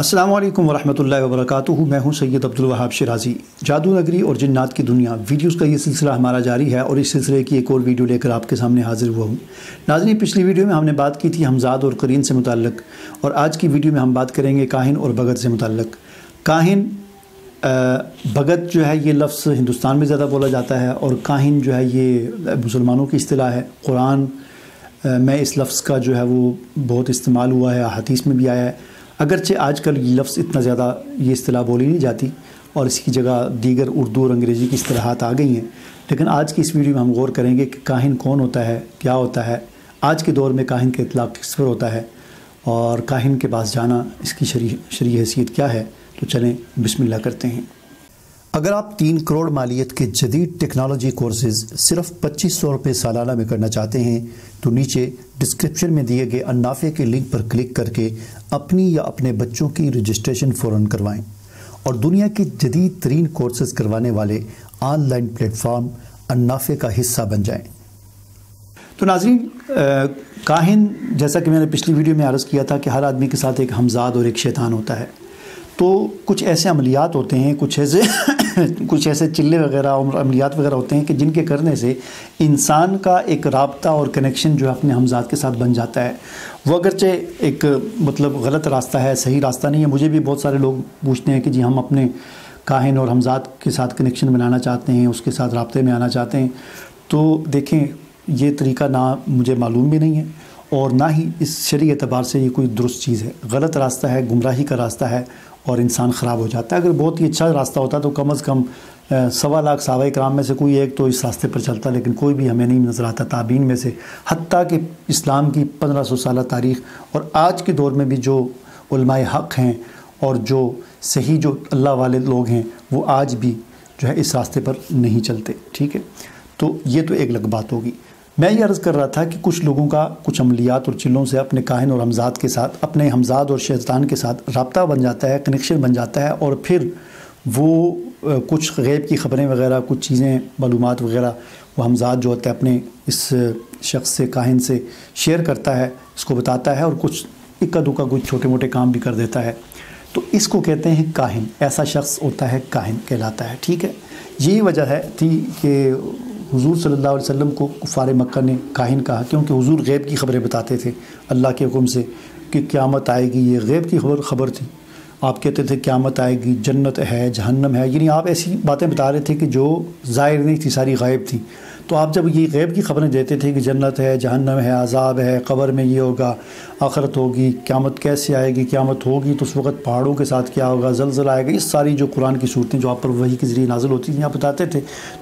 السلام علیکم ورحمۃ اللہ وبرکاتہ۔ میں ہوں سید عبدالوہاب شرازی۔ جادونگری اور جنات کی دنیا ویڈیوز کا یہ سلسلہ ہمارا جاری ہے اور اس سلسلے کی ایک اور ویڈیو لے کر آپ کے سامنے حاضر ہوا ہوں۔ ناظرین، پچھلی ویڈیو میں ہم نے بات کی تھی ہمزاد اور کریں سے متعلق، اور آج کی ویڈیو میں ہم بات کریں گے کاہن اور بھگت سے متعلق۔ کاہن بھگت جو ہے یہ لفظ ہندوستان میں زیادہ بولا جاتا ہے، اور کاہن جو ہے یہ مسلمانوں کی اصطلاح ہے۔ قرآن میں اس لفظ کا جو ہے وہ بہت استعمال ہوا ہے، حدیث میں بھی آیا ہے، اگرچہ آج کل یہ لفظ اتنا زیادہ یہ اصطلاح بولی نہیں جاتی اور اس کی جگہ دیگر اردو اور انگریزی کی اصطلاحات آ گئی ہیں، لیکن آج کی اس ویڈیو میں ہم غور کریں گے کہ کاہن کون ہوتا ہے، کیا ہوتا ہے، آج کے دور میں کاہن کا اطلاق کس پر ہوتا ہے، اور کاہن کے پاس جانا اس کی شرعی حیثیت کیا ہے۔ تو چلیں بسم اللہ کرتے ہیں۔ اگر آپ 3 کروڑ مالیت کے جدید ٹیکنالوجی کورسز صرف 2500 روپے سالانہ میں کرنا چاہتے ہیں تو نیچے ڈسکرپشن میں دیے گئے النافع کے لنک پر کلک کر کے اپنی یا اپنے بچوں کی رجسٹریشن فوراً کروائیں اور دنیا کی جدید ترین کورسز کروانے والے آن لائن پلیٹ فارم النافع کا حصہ بن جائیں۔ تو ناظرین، کاہن جیسا کہ میں نے پچھلی ویڈیو میں عرض کیا تھا کہ ہر آدمی کے ساتھ ایک ہمزاد اور ایک شیطان ہوتا ہے، تو کچھ ایسے عملیات ہوتے ہیں، کچھ ایسے چلے وغیرہ اور عملیات وغیرہ ہوتے ہیں کہ جن کے کرنے سے انسان کا ایک رابطہ اور کنیکشن جو ہے اپنے ہمزاد کے ساتھ بن جاتا ہے۔ وہ اگرچہ ایک غلط راستہ ہے، صحیح راستہ نہیں ہے۔ مجھے بھی بہت سارے لوگ پوچھتے ہیں کہ جی ہم اپنے کاہن اور ہمزاد کے ساتھ کنیکشن بنانا چاہتے ہیں، اس کے ساتھ رابطے میں آنا چاہتے ہیں، تو دیکھیں یہ طریقہ نہ مجھے معلوم بھی نہیں ہے اور نہ ہی اس شرعی اعتبار سے یہ کوئی درست چیز ہے۔ غلط راستہ ہے، گمراہی کا راستہ ہے اور انسان خراب ہو جاتا ہے۔ اگر بہت ہی اچھا راستہ ہوتا تو کم از کم 1.25 لاکھ صحابہ کرام میں سے کوئی ایک تو اس راستے پر چلتا، لیکن کوئی بھی ہمیں نہیں نظر آتا تابعین میں سے، حتیٰ کہ اسلام کی 1500 سالہ تاریخ اور آج کے دور میں بھی جو علماء حق ہیں اور جو صحیح جو اللہ والے لوگ ہیں وہ آج بھی جو ہے اس راستے پر نہیں چلتے۔ ٹھیک ہے، تو یہ تو ایک الگ بات ہوگی۔ میں یہ عرض کر رہا تھا کہ کچھ لوگوں کا کچھ عملیات اور چلوں سے اپنے کاہن اور ہمزاد کے ساتھ، اپنے ہمزاد اور شیطان کے ساتھ رابطہ بن جاتا ہے، کنیکشن بن جاتا ہے، اور پھر وہ کچھ غیب کی خبریں وغیرہ، کچھ چیزیں، معلومات وغیرہ وہ ہمزاد جو ہوتا ہے اپنے اس شخص سے، کاہن سے شیئر کرتا ہے، اس کو بتاتا ہے، اور کچھ اکا دکا کچھ چھوٹے موٹے کام بھی کر دیتا ہے۔ تو اس کو کہتے ہیں کاہن، ایسا شخص ہوتا ہے کاہن کہلاتا ہے۔ ٹھیک ہے، یہی وجہ تھی کہ حضور صلی اللہ علیہ وسلم کو کفار مکہ نے کاہن کہا، کیونکہ حضور غیب کی خبریں بتاتے تھے اللہ کے حکم سے کہ قیامت آئے گی، یہ غیب کی خبر تھی۔ آپ کہتے تھے قیامت آئے گی، جنت ہے، جہنم ہے، یعنی آپ ایسی باتیں بتا رہے تھے کہ جو ظاہر نہیں تھی، ساری غائب تھی۔ تو آپ جب یہ غیب کی خبریں دیتے تھے کہ جنت ہے، جہنم ہے، عذاب ہے، قبر میں یہ ہوگا، آخرت ہوگی، قیامت کیسے آئے گی، قیامت ہوگی تو اس وقت پہاڑوں کے ساتھ کیا ہوگا، زلزلہ آئے گا، یہ ساری جو قرآن کی صورتیں جو آپ پر وحی کے ذریعے نازل ہوتی تھیں آپ بتاتے تھے۔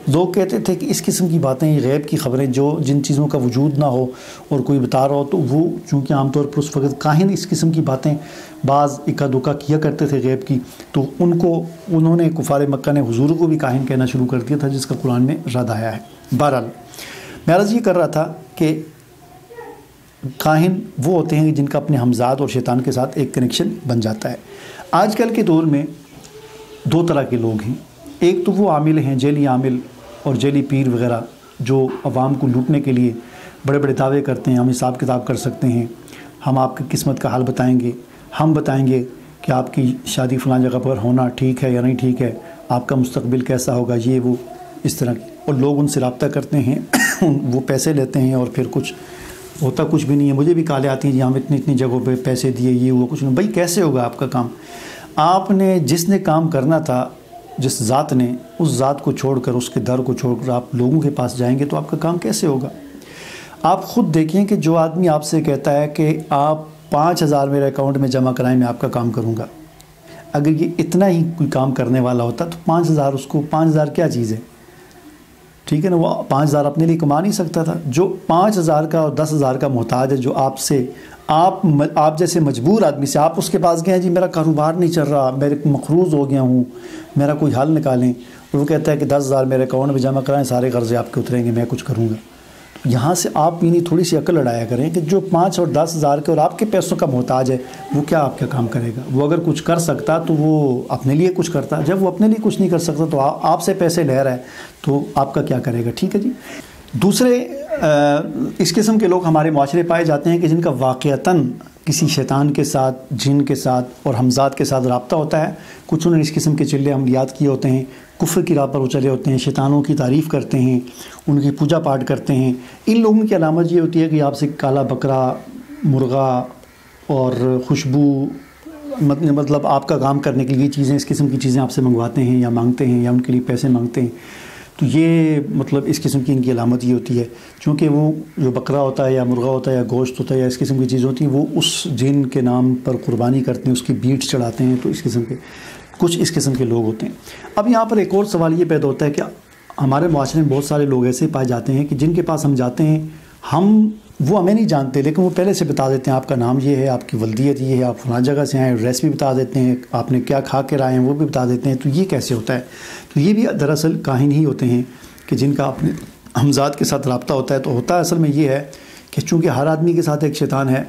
لوگ کہتے تھے کہ اس قسم کی باتیں، یہ غیب کی خبریں جن چیزوں کا وجود نہ ہو اور کوئی بتا رہا ہو، تو وہ چونکہ عام طور پر اس وقت کاہن اس قسم کی باتیں بعض اکا دکا کیا کرتے تھے غیب کی، تو انہوں نے کفار مکہ نے حضور کو بھی کاہن کہنا شروع کر دیا تھا، جس کا قرآن میں رد آیا ہے۔ بہرحال میں عرض یہ کر رہا تھا کہ کاہن وہ ہوتے ہیں جن کا اپنے ہمزاد اور شیطان کے ساتھ ایک کنیکشن بن جاتا ہے۔ آج کل کے دور میں 2 طرح کے لوگ ہیں، ایک تو وہ عامل ہیں، جیلی عامل اور جیلی پیر وغیرہ، جو عوام کو لوٹنے کے لیے بڑے بڑے دعوے کرتے ہیں، ہم حساب کتاب کر سکتے ہیں، ہم آپ کی قسمت کا حال بتائیں گے، ہم بتائیں گے کہ آپ کی شادی فلاں جگہ پر ہونا ٹھیک ہے یا نہیں ٹھیک ہے، آپ کا مستقبل کیسا ہوگا، یہ وہ اس طرح کی، اور لوگ ان سے رابطہ کرتے ہیں، وہ پیسے لیتے ہیں اور پھر کچھ ہوتا کچھ بھی نہیں ہے۔ مجھے بھی کالیں آتی ہیں جی ہم اتنی جگہوں پہ پیسے دیے، یہ ہوا کچھ نہیں۔ بھائی کیسے ہوگا آپ کا کام؟ آپ نے جس نے کام کرنا تھا، جس ذات نے، اس ذات کو چھوڑ کر، اس کے در کو چھوڑ کر آپ لوگوں کے پاس جائیں گے تو آپ کا کام کیسے ہوگا؟ آپ خود دیکھیں کہ جو آدمی آپ سے کہتا ہے کہ آپ 5000 میرے اکاؤنٹ میں جمع کرائیں، میں آپ کا کام کروں گا، اگر یہ اتنا ہی کوئی کام کرنے والا ہوتا تو 5000 اس کو 5000 کیا چیز ہے؟ ٹھیک ہے نا، وہ 5000 اپنے لیے کما نہیں سکتا تھا۔ جو 5000 کا اور 10,000 کا محتاج ہے، جو آپ جیسے مجبور آدمی سے آپ اس کے پاس گئے ہیں، جی میرا کاروبار نہیں چل رہا، میرے مقروض ہو گیا ہوں، میرا کوئی حل نکالیں، اور وہ کہتا ہے کہ 10,000 میرے اکاؤنٹ میں جمع کرائیں، سارے قرضے آپ کے اتریں گے، میں کچھ کروں گا۔ یہاں سے آپ تھوڑی سی عقل لڑایا کریں کہ جو 5 اور 10,000 کے اور آپ کے پیسوں کا محتاج ہے، وہ کیا آپ کا کام کرے گا؟ وہ اگر کچھ کر سکتا تو وہ اپنے لیے کچھ کرتا، جب وہ اپنے لیے کچھ نہیں کر سکتا تو آپ سے پیسے لے رہا ہے تو آپ کا کیا کرے گا؟ ٹھیک ہے جی۔ دوسرے اس قسم کے لوگ ہمارے معاشرے پائے جاتے ہیں کہ جن کا واقعتاً کسی شیطان کے ساتھ، جن کے ساتھ اور ہمزاد کے ساتھ رابطہ ہوتا ہے. کچھ انہوں نے اس قسم کے چلے عملیات کیے ہوتے ہیں، کفر کی راہ پر وہ چلے ہوتے ہیں، شیطانوں کی تعریف کرتے ہیں، ان کی پوجا پاٹ کرتے ہیں. ان لوگوں کی علامت یہ ہوتی ہے کہ آپ سے کالا بکرا، مرغا اور خوشبو، مطلب آپ کا کام کرنے کے لیے چیزیں، اس قسم کی چیزیں آپ سے منگواتے ہیں یا مانگتے ہیں یا ان کے لیے پیسے مانگتے ہیں. تو یہ مطلب اس قسم کی ان کی علامت یہ ہوتی ہے، چونکہ وہ جو بکرا ہوتا ہے یا مرغا ہوتا ہے یا گوشت ہوتا ہے یا اس قسم کی چیز ہوتی ہے وہ اس جن کے نام پر قربانی کرتے ہیں، اس کی بیٹ چڑھاتے ہیں. تو اس قسم کے کچھ اس قسم کے لوگ ہوتے ہیں. اب یہاں پر ایک اور سوال یہ پیدا ہوتا ہے کہ ہمارے معاشرے میں بہت سارے لوگ ایسے پائے جاتے ہیں کہ جن کے پاس ہم جاتے ہیں، وہ ہمیں نہیں جانتے لیکن وہ پہلے سے بتا دیتے ہیں آپ کا نام یہ ہے، آپ کی ولدیت یہ ہے، آپ فلاں جگہ سے آئے، ایڈریس بھی بتا دیتے ہیں، آپ نے کیا کھا کے آئے ہیں وہ بھی بتا دیتے ہیں. تو یہ کیسے ہوتا ہے؟ تو یہ بھی دراصل کاہن ہی ہوتے ہیں کہ جن کا اپنے ہمزاد کے ساتھ رابطہ ہوتا ہے. تو ہوتا اصل میں یہ ہے کہ چونکہ ہر آدمی کے ساتھ ایک شیطان ہے،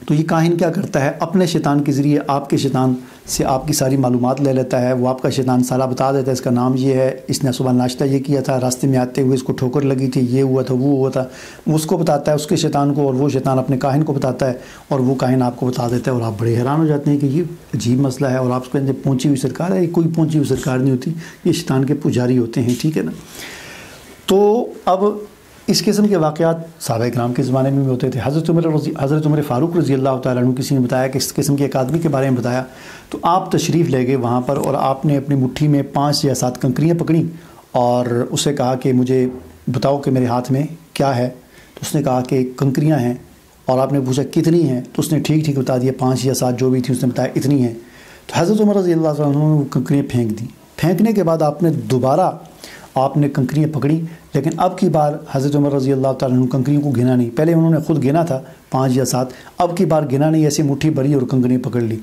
تو یہ کاہن کیا کرتا ہے، اپنے شیطان کے ذریعے آپ کے شیطان سے آپ کی ساری معلومات لے لیتا ہے. وہ آپ کا شیطان سارا بتا دیتا ہے، اس کا نام یہ ہے، اس نے صبح ناشتہ یہ کیا تھا، راستے میں آتے ہوئے اس کو ٹھوکر لگی تھی، یہ ہوا تھا، وہ ہوا تھا. وہ اس کو بتاتا ہے اس کے شیطان کو، اور وہ شیطان اپنے کاہن کو بتاتا ہے، اور وہ کاہن آپ کو بتا دیتا ہے. اور آپ بڑے حیران ہو جاتے ہیں کہ یہ عجیب مسئلہ ہے، اور آپ اس کو پہنچی ہوئی سرکار ہے. کوئی پہنچی ہوئی سرکار نہیں ہوتی، یہ شیطان کے پجاری ہوتے ہیں. ٹھیک ہے نا. تو اب اس قسم کے واقعات صحابہ کرام کے زمانے میں بھی ہوتے تھے. حضرت عمر فاروق رضی اللہ تعالیٰ عنہ کسی نے بتایا کہ اس قسم کے ایک آدمی کے بارے میں بتایا، تو آپ تشریف لے گئے وہاں پر، اور آپ نے اپنی مٹھی میں 5 یا 7 کنکریاں پکڑیں اور اسے کہا کہ مجھے بتاؤ کہ میرے ہاتھ میں کیا ہے. تو اس نے کہا کہ کنکریاں ہیں، اور آپ نے پوچھا کتنی ہیں، تو اس نے ٹھیک بتا دیا، 5 یا 7 جو بھی تھی اس نے بتایا اتنی ہیں. تو حضرت عمر رضی اللہ تعالیٰ عنہ نے وہ کنکریاں پھینک دیں. پھینکنے کے بعد آپ نے دوبارہ کنکریاں پکڑی، لیکن اب کی بار حضرت عمر رضی اللہ تعالیٰ عنہ کنکریوں کو گنا نہیں. پہلے انہوں نے خود گنا تھا 5 یا 7، اب کی بار گنا نہیں، ایسی مٹھی بھری اور کنکریاں پکڑ لی.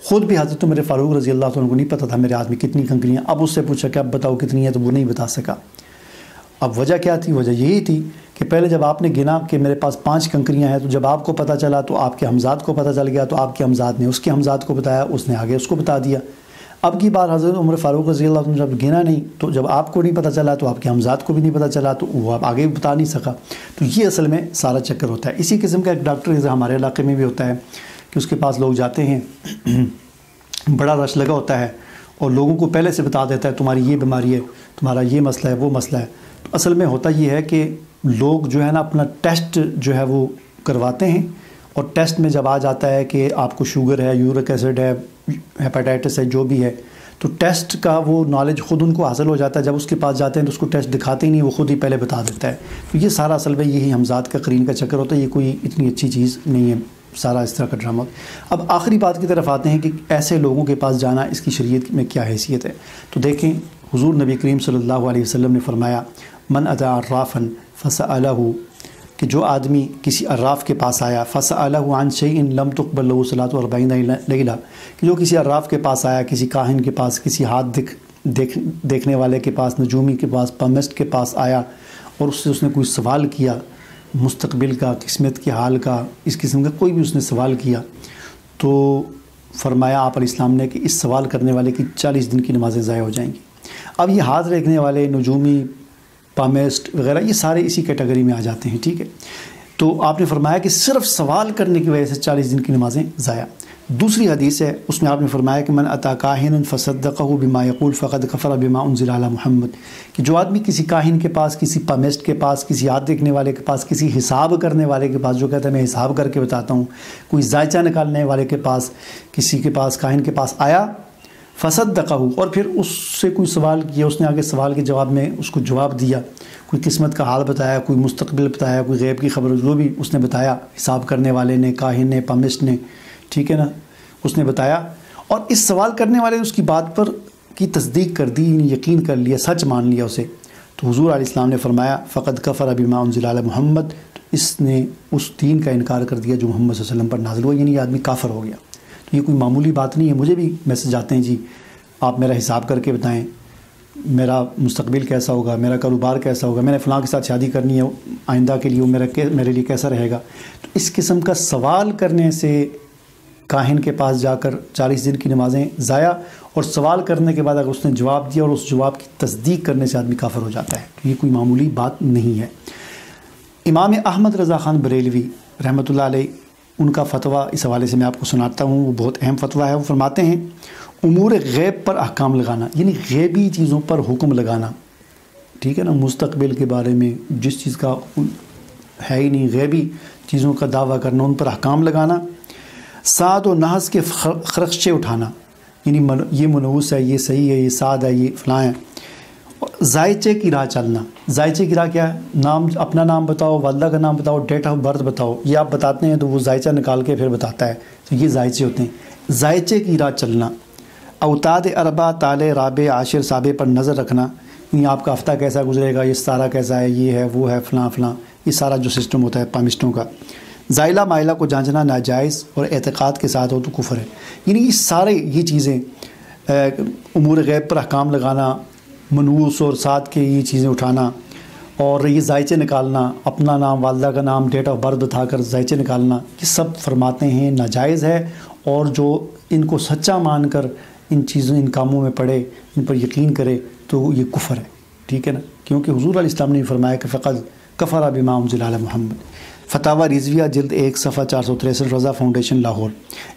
خود بھی حضرت عمر فاروق رضی اللہ تعالیٰ عنہ کو نہیں پتہ تھا میرے ہاتھ میں کتنی کنکریاں. اب اس سے پوچھا کہ اب بتاؤ کتنی ہیں، تو وہ نہیں بتا سکا. اب وجہ کیا تھی؟ وجہ یہی تھی کہ پہلے جب آپ نے گنا کہ میرے پاس 5 کنکریاں ہیں، تو جب آپ کو پتہ چلا تو آپ کے ہمزاد کو پتہ چل گیا، تو آپ کے ہمزاد نے اس کے ہمزاد کو بتایا، اس نے آگے اس کو بتا دیا. اب کی بار حضرت عمر فاروق رضی اللہ عنہ جب گنا نہیں، تو جب آپ کو نہیں پتہ چلا تو آپ کے ہمزاد کو بھی نہیں پتہ چلا، تو وہ آپ آگے بھی بتا نہیں سکا. تو یہ اصل میں سارا چکر ہوتا ہے. اسی قسم کا ایک ڈاکٹر ہمارے علاقے میں بھی ہوتا ہے کہ اس کے پاس لوگ جاتے ہیں، بڑا رش لگا ہوتا ہے، اور لوگوں کو پہلے سے بتا دیتا ہے تمہاری یہ بیماری ہے، تمہارا یہ مسئلہ ہے، وہ مسئلہ ہے. تو اصل میں ہوتا یہ ہے کہ لوگ جو ہے نا اپنا ٹیسٹ جو ہے وہ کرواتے ہیں، اور ٹیسٹ میں جب آ جاتا ہے کہ آپ کو شوگر ہے، یورک ایسڈ ہے، ہیپاٹائٹس ہے، جو بھی ہے، تو ٹیسٹ کا وہ نالج خود ان کو حاصل ہو جاتا ہے. جب اس کے پاس جاتے ہیں تو اس کو ٹیسٹ دکھاتے ہی نہیں، وہ خود ہی پہلے بتا دیتا ہے. تو یہ سارا اصل میں یہی ہمزاد کا قرین کا چکر ہوتا ہے. یہ کوئی اتنی اچھی چیز نہیں ہے سارا اس طرح کا ڈرامہ. اب آخری بات کی طرف آتے ہیں کہ ایسے لوگوں کے پاس جانا اس کی شریعت میں کیا حیثیت ہے. تو دیکھیں حضور نبی کریم صلی اللہ علیہ وسلم نے فرمایا من اتی عرافا فسألہ، کہ جو آدمی کسی عراف کے پاس آیا، فسألہ عن شیء لم تقبل له صلاۃ 40 لیلہ، کہ جو کسی عراف کے پاس آیا، کسی کاہن کے پاس، کسی ہاتھ دیکھنے والے کے پاس، نجومی کے پاس، پامسٹ کے پاس آیا، اور اس سے اس نے کوئی سوال کیا مستقبل کا، قسمت کے حال کا، اس قسم کا کوئی بھی اس نے سوال کیا، تو فرمایا آپ علیہ السلام نے کہ اس سوال کرنے والے کی 40 دن کی نمازیں ضائع ہو جائیں گی. اب یہ ہاتھ دیکھنے والے، نجومی، پامسٹ وغیرہ، یہ سارے اسی کیٹیگری میں آ جاتے ہیں. ٹھیک ہے. تو آپ نے فرمایا کہ صرف سوال کرنے کی وجہ سے 40 دن کی نمازیں ضائع. دوسری حدیث ہے، اس میں آپ نے فرمایا کہ من اتی کاہنا فصدقہ بما یقول فقد کفر بما انزل علی محمد، کہ جو آدمی کسی کاہن کے پاس، کسی پامسٹ کے پاس، کسی ہاتھ دیکھنے والے کے پاس، کسی حساب کرنے والے کے پاس، جو کہتا ہے میں حساب کر کے بتاتا ہوں، کوئی ذائچہ نکالنے والے کے پاس، کسی کے پاس، کاہن کے پاس آیا، فصدقہ، اور پھر اس سے کوئی سوال کیا، اس نے آگے سوال کے جواب میں اس کو جواب دیا، کوئی قسمت کا حال بتایا، کوئی مستقبل بتایا، کوئی غیب کی خبر، جو بھی اس نے بتایا، حساب کرنے والے نے، کاہن نے، پامسٹ نے، ٹھیک ہے نا، اس نے بتایا، اور اس سوال کرنے والے نے اس کی بات پر کی تصدیق کر دی، یقین کر لیا، سچ مان لیا اسے، تو حضور علیہ السلام نے فرمایا فقد کفر بما انزل علی محمد، اس نے اس دین کا انکار کر دیا جو محمد صلی اللہ علیہ وسلم پر نازل ہوا، یعنی یہ آدمی کافر ہو گیا. تو یہ کوئی معمولی بات نہیں ہے. مجھے بھی میسج آتے ہیں جی آپ میرا حساب کر کے بتائیں، میرا مستقبل کیسا ہوگا، میرا کاروبار کیسا ہوگا، میں نے فلاں کے ساتھ شادی کرنی ہے آئندہ کے لیے، وہ میرے لیے کیسا رہے گا. تو اس قسم کا سوال کرنے سے کاہن کے پاس جا کر 40 دن کی نمازیں ضائع، اور سوال کرنے کے بعد اگر اس نے جواب دیا اور اس جواب کی تصدیق کرنے سے آدمی کافر ہو جاتا ہے. تو یہ کوئی معمولی بات نہیں ہے. امام احمد رضا خان بریلوی رحمۃ اللہ علیہ، ان کا فتویٰ اس حوالے سے میں آپ کو سناتا ہوں، وہ بہت اہم فتویٰ ہے۔ وہ فرماتے ہیں امور غیب پر احکام لگانا، یعنی غیبی چیزوں پر حکم لگانا، ٹھیک ہے نا، مستقبل کے بارے میں جس چیز کا ہے ہی نہیں، غیبی چیزوں کا دعویٰ کرنا، ان پر احکام لگانا۔ سعد و نحس کے خرقچے اٹھانا، یعنی یہ منحوس ہے، یہ صحیح ہے، یہ سعد ہے، یہ فلاں ہے۔ ذائچے کی راہ چلنا، ذائچے کی راہ کیا ہے؟ نام، اپنا نام بتاؤ، والدہ کا نام بتاؤ، ڈیٹ آف برتھ بتاؤ، یہ آپ بتاتے ہیں تو وہ ذائچہ نکال کے پھر بتاتا ہے، تو یہ ذائچے ہوتے ہیں۔ ذائچے کی راہ چلنا۔ اوتاد اربع، تالے رابع عاشر سابع پر نظر رکھنا، یعنی آپ کا ہفتہ کیسا گزرے گا، یہ ستارہ کیسا ہے، یہ ہے، وہ ہے، فلاں فلاں، یہ سارا جو سسٹم ہوتا ہے پامسٹوں کا۔ زائلہ مائلہ کو جانچنا ناجائز اور اعتقاد کے ساتھ ہو تو کفر ہے۔ یعنی یہ سارے یہ چیزیں، امور غیب پر احکام لگانا، منحوس اور ساتھ کے یہ چیزیں اٹھانا، اور یہ ذائچے نکالنا، اپنا نام، والدہ کا نام، ڈیٹ آف برتھ بتا کر ذائچے نکالنا، یہ سب فرماتے ہیں ناجائز ہے، اور جو ان کو سچا مان کر ان چیزوں، ان کاموں میں پڑے، ان پر یقین کرے تو یہ کفر ہے، ٹھیک ہے نا، کیونکہ حضور علیہ السلام نے فرمایا کہ فقط کفر بما انزل علی محمد۔ فتاویٰ رضویہ جلد 1 صفحہ 463، رضا فاؤنڈیشن لاہور۔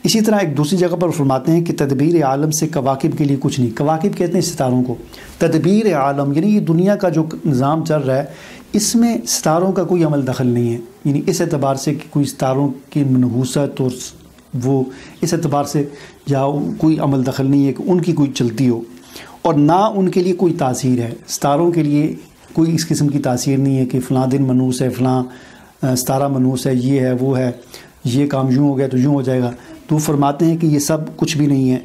اسی طرح ایک دوسری جگہ پر فرماتے ہیں کہ تدبیر عالم سے کواکب کے لیے کچھ نہیں۔ کواکب کہتے ہیں ستاروں کو، تدبیر عالم یعنی یہ دنیا کا جو نظام چل رہا ہے، اس میں ستاروں کا کوئی عمل دخل نہیں ہے، یعنی اس اعتبار سے کہ کوئی ستاروں کی منحوست اور وہ اس اعتبار سے یا کوئی عمل دخل نہیں ہے کہ ان کی کوئی چلتی ہو، اور نہ ان کے لیے کوئی تاثیر ہے۔ ستاروں کے لیے کوئی اس قسم کی تاثیر نہیں ہے کہ فلاں دن منحوس ہے، فلاں ستارہ منحوس ہے، یہ ہے، وہ ہے، یہ کام یوں ہو گیا تو یوں ہو جائے گا، تو فرماتے ہیں کہ یہ سب کچھ بھی نہیں ہے۔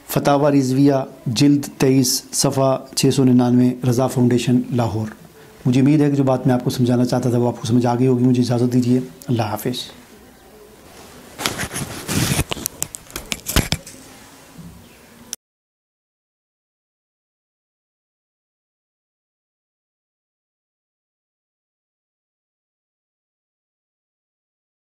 فتاویٰ رضویہ جلد 23 صفحہ 699، رضا فاؤنڈیشن لاہور۔ مجھے امید ہے کہ جو بات میں آپ کو سمجھانا چاہتا تھا وہ آپ کو سمجھ آ گئی ہوگی۔ مجھے اجازت دیجیے، اللہ حافظ۔